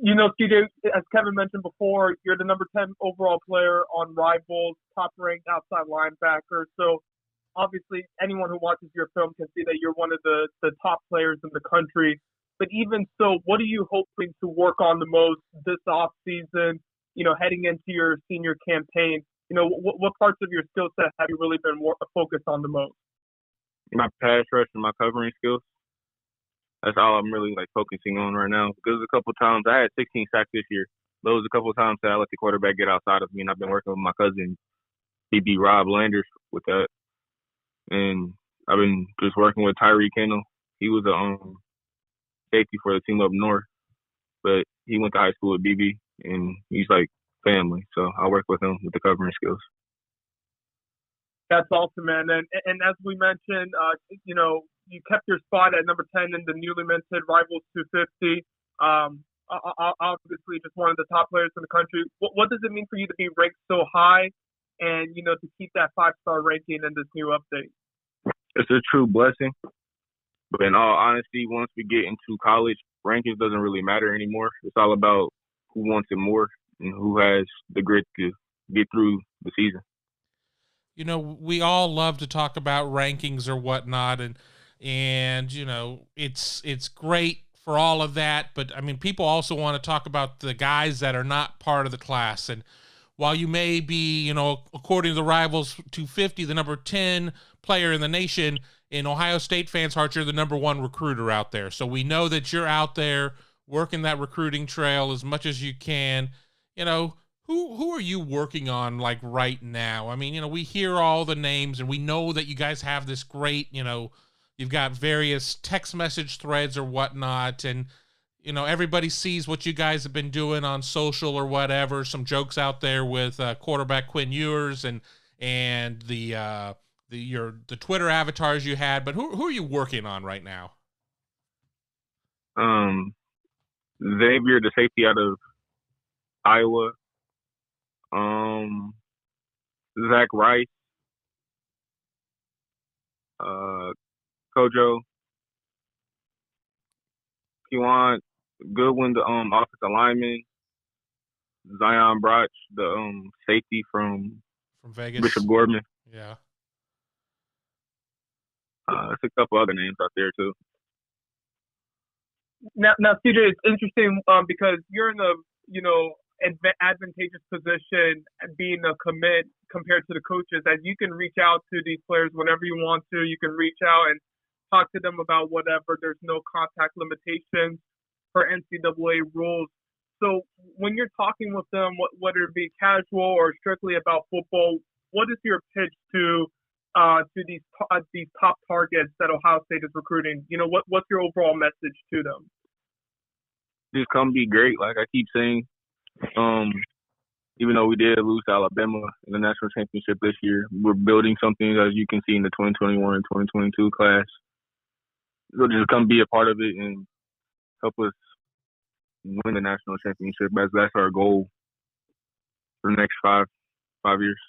CJ, as Kevin mentioned before, you're the number 10 overall player on Rivals, top ranked outside linebacker. So obviously, anyone who watches your film can see that you're one of the top players in the country. But even so, what are you hoping to work on the most this off season? Heading into your senior campaign, what parts of your skill set have you really been more focused on the most? My pass rush and my covering skills. That's all I'm really focusing on right now. Because a couple of times I had 16 sacks this year. But it was a couple of times that I let the quarterback get outside of me, and I've been working with my cousin, BB Rob Landers, with that. And I've been just working with Tyree Kennel. He was a safety for the team up north, but he went to high school with BB, and he's like family. So I work with him with the covering skills. That's awesome, man. And as we mentioned, you kept your spot at number 10 in the newly minted Rivals 250. Obviously, just one of the top players in the country. What does it mean for you to be ranked so high and, to keep that 5-star ranking in this new update? It's a true blessing. But in all honesty, once we get into college, rankings doesn't really matter anymore. It's all about who wants it more and who has the grit to get through the season. We all love to talk about rankings or whatnot, and it's great for all of that. But I mean, people also want to talk about the guys that are not part of the class. And while you may be, according to the Rivals 250, the number 10 player in the nation, in Ohio State fans' hearts, you're the number 1 recruiter out there. So we know that you're out there working that recruiting trail as much as you can. Who are you working on right now? I mean, we hear all the names and we know that you guys have this great, you've got various text message threads or whatnot, and everybody sees what you guys have been doing on social or whatever. Some jokes out there with quarterback Quinn Ewers and the Twitter avatars you had, but who are you working on right now? Xavier, the safety out of Iowa. Zach Rice, Kojo, Kewan Goodwin, the offensive lineman, Zion Broch, the safety from Vegas, Bishop Gorman. Yeah. There's a couple other names out there too. Now, CJ, it's interesting because you're in a advantageous position being a commit compared to the coaches, as you can reach out to these players whenever you want to. You can reach out and talk to them about whatever. There's no contact limitations for NCAA rules. So when you're talking with them, whether it be casual or strictly about football, what is your pitch to these top targets that Ohio State is recruiting? What's your overall message to them? Just come be great, like I keep saying. Even though we did lose to Alabama in the national championship this year, we're building something, as you can see in the 2021 and 2022 class. So just come be a part of it and help us win the national championship, as that's our goal for the next five years.